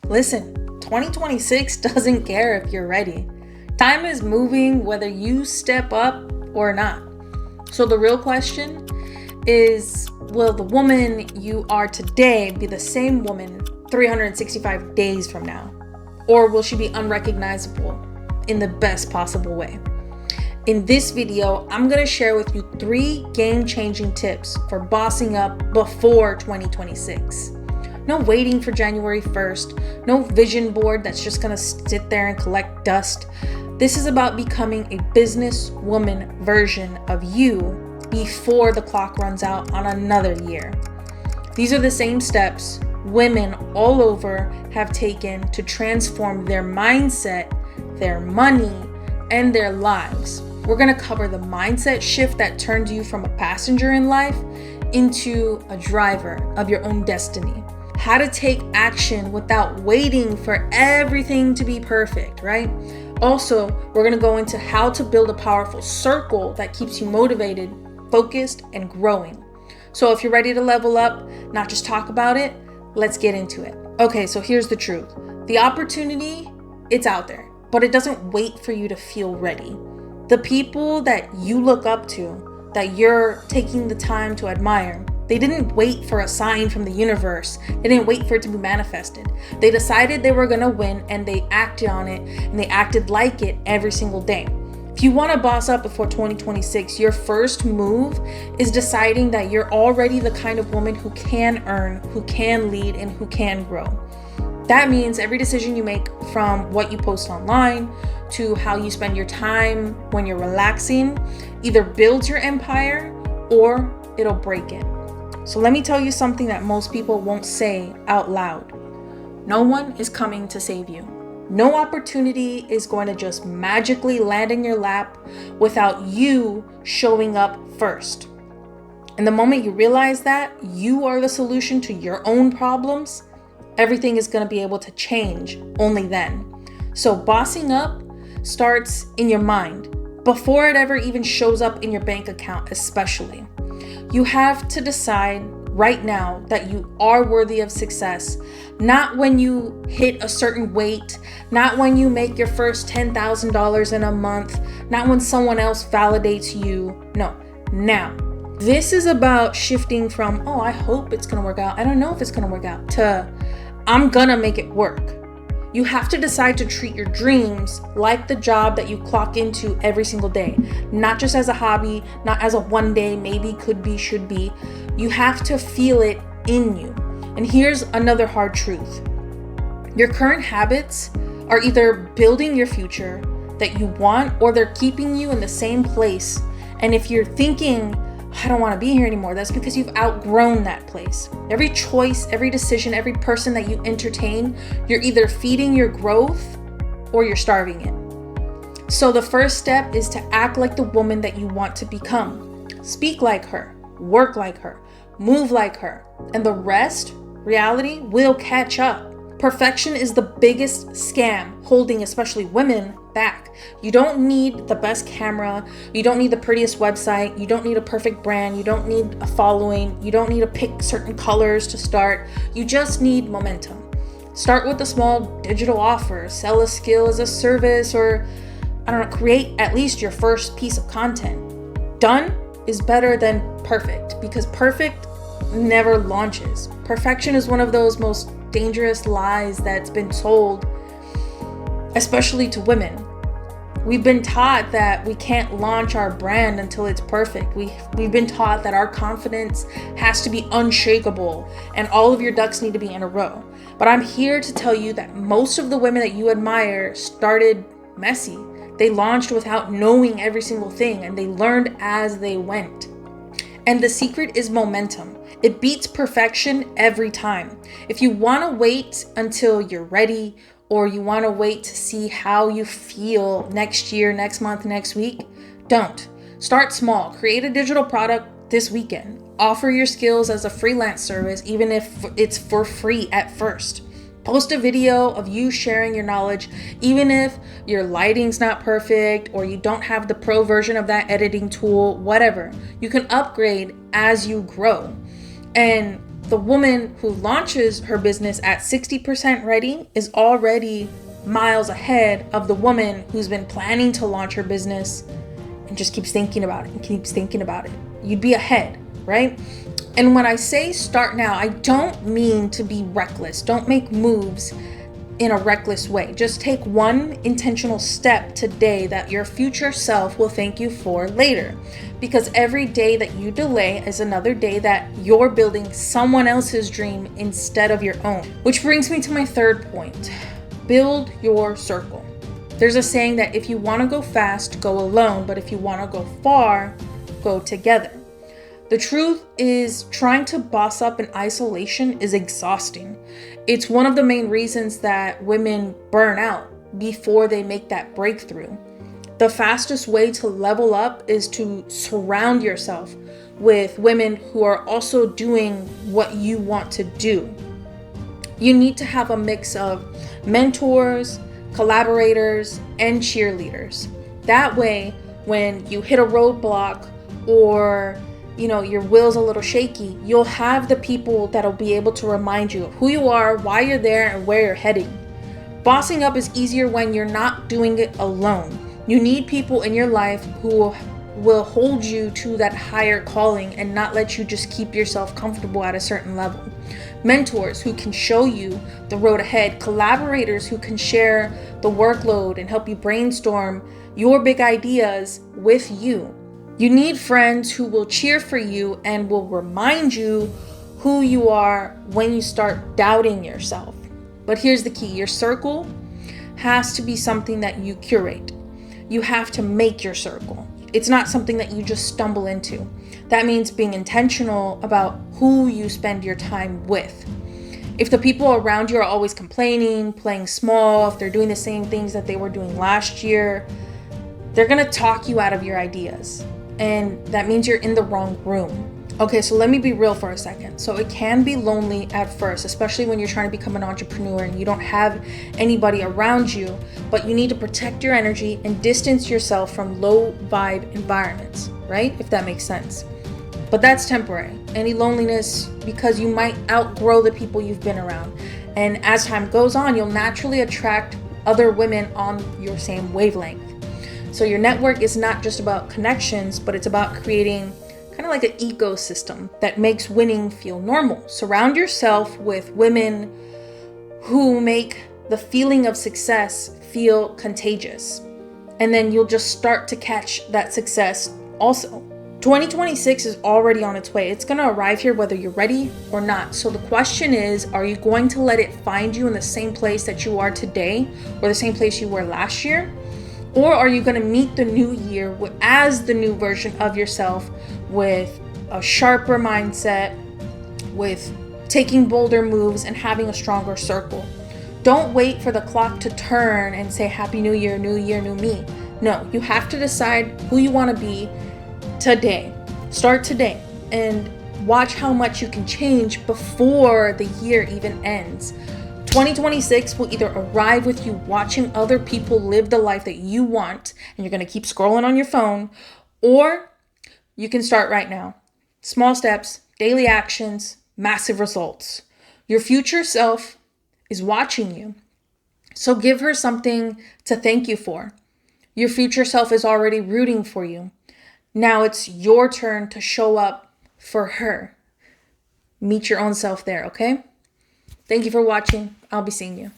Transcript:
Listen, 2026 doesn't care if you're ready. Time is moving whether you step up or not. So the real question is, will the woman you are today be the same woman 365 days from now? Or will she be unrecognizable in the best possible way? In this video, I'm going to share with you 3 game-changing tips for bossing up before 2026. No waiting for January 1st, no vision board that's just going to sit there and collect dust. This is about becoming a businesswoman version of you before the clock runs out on another year. These are the same steps women all over have taken to transform their mindset, their money, and their lives. We're going to cover the mindset shift that turned you from a passenger in life into a driver of your own destiny. How to take action without waiting for everything to be perfect, right? Also, we're going to go into how to build a powerful circle that keeps you motivated, focused, and growing. So if you're ready to level up, not just talk about it, let's get into it. Okay, so here's the truth. The opportunity, it's out there, but it doesn't wait for you to feel ready. The people that you look up to, that you're taking the time to admire, they didn't wait for a sign from the universe. They didn't wait for it to be manifested. They decided they were going to win and they acted on it, and they acted like it every single day. If you want to boss up before 2026, your first move is deciding that you're already the kind of woman who can earn, who can lead, and who can grow. That means every decision you make, from what you post online to how you spend your time when you're relaxing, either builds your empire or it'll break it. So let me tell you something that most people won't say out loud. No one is coming to save you. No opportunity is going to just magically land in your lap without you showing up first. And the moment you realize that you are the solution to your own problems, everything is going to be able to change only then. So bossing up starts in your mind before it ever even shows up in your bank account, especially. You have to decide right now that you are worthy of success, not when you hit a certain weight, not when you make your first $10,000 in a month, not when someone else validates you. No, now. This is about shifting from, oh, I hope it's going to work out, I don't know if it's going to work out, to I'm going to make it work. You have to decide to treat your dreams like the job that you clock into every single day, not just as a hobby, not as a one day, maybe, could be, should be. You have to feel it in you. And here's another hard truth. Your current habits are either building your future that you want, or they're keeping you in the same place. And if you're thinking, I don't want to be here anymore, that's because you've outgrown that place. Every choice, every decision, every person that you entertain, you're either feeding your growth or you're starving it. So the first step is to act like the woman that you want to become. Speak like her, work like her, move like her, and the rest, reality, will catch up. Perfection is the biggest scam holding especially women back. You don't need the best camera. You don't need the prettiest website. You don't need a perfect brand. You don't need a following. You don't need to pick certain colors to start. You just need momentum. Start with a small digital offer. Sell a skill as a service, or create at least your first piece of content. Done is better than perfect, because perfect never launches. Perfection is one of those most dangerous lies that's been told, especially to women. We've been taught that we can't launch our brand until it's perfect. We've been taught that our confidence has to be unshakable and all of your ducks need to be in a row. But I'm here to tell you that most of the women that you admire started messy. They launched without knowing every single thing, and they learned as they went. And the secret is momentum. It beats perfection every time. If you want to wait until you're ready, or you want to wait to see how you feel next year, next month, next week, don't. Start small. Create a digital product this weekend. Offer your skills as a freelance service, even if it's for free at first. Post a video of you sharing your knowledge, even if your lighting's not perfect or you don't have the pro version of that editing tool, whatever. You can upgrade as you grow. And The woman who launches her business at 60% ready is already miles ahead of the woman who's been planning to launch her business and just keeps thinking about it and keeps thinking about it. You'd be ahead, right? And when I say start now, I don't mean to be reckless. Don't make moves in a reckless way. Just take one intentional step today that your future self will thank you for later. Because every day that you delay is another day that you're building someone else's dream instead of your own. Which brings me to my third point. Build your circle. There's a saying that if you want to go fast, go alone, but if you want to go far, go together. The truth is, trying to boss up in isolation is exhausting. It's one of the main reasons that women burn out before they make that breakthrough. The fastest way to level up is to surround yourself with women who are also doing what you want to do. You need to have a mix of mentors, collaborators, and cheerleaders. That way, when you hit a roadblock or your will's a little shaky, you'll have the people that'll be able to remind you of who you are, why you're there, and where you're heading. Bossing up is easier when you're not doing it alone. You need people in your life who will hold you to that higher calling and not let you just keep yourself comfortable at a certain level. Mentors who can show you the road ahead, collaborators who can share the workload and help you brainstorm your big ideas with you. You need friends who will cheer for you and will remind you who you are when you start doubting yourself. But here's the key. Your circle has to be something that you curate. You have to make your circle. It's not something that you just stumble into. That means being intentional about who you spend your time with. If the people around you are always complaining, playing small, if they're doing the same things that they were doing last year, they're going to talk you out of your ideas. And that means you're in the wrong room. Okay, so let me be real for a second. So it can be lonely at first, especially when you're trying to become an entrepreneur and you don't have anybody around you, but you need to protect your energy and distance yourself from low vibe environments, right? If that makes sense. But that's temporary. Any loneliness, because you might outgrow the people you've been around. And as time goes on, you'll naturally attract other women on your same wavelength. So your network is not just about connections, but it's about creating kind of like an ecosystem that makes winning feel normal. Surround yourself with women who make the feeling of success feel contagious. And then you'll just start to catch that success also. 2026 is already on its way. It's going to arrive here whether you're ready or not. So the question is, are you going to let it find you in the same place that you are today or the same place you were last year? Or are you going to meet the new year as the new version of yourself with a sharper mindset, with taking bolder moves and having a stronger circle? Don't wait for the clock to turn and say, Happy New Year, new me. No, you have to decide who you want to be today. Start today and watch how much you can change before the year even ends. 2026 will either arrive with you watching other people live the life that you want, and you're going to keep scrolling on your phone, or you can start right now. Small steps, daily actions, massive results. Your future self is watching you, so give her something to thank you for. Your future self is already rooting for you. Now it's your turn to show up for her. Meet your own self there, okay? Thank you for watching. I'll be seeing you.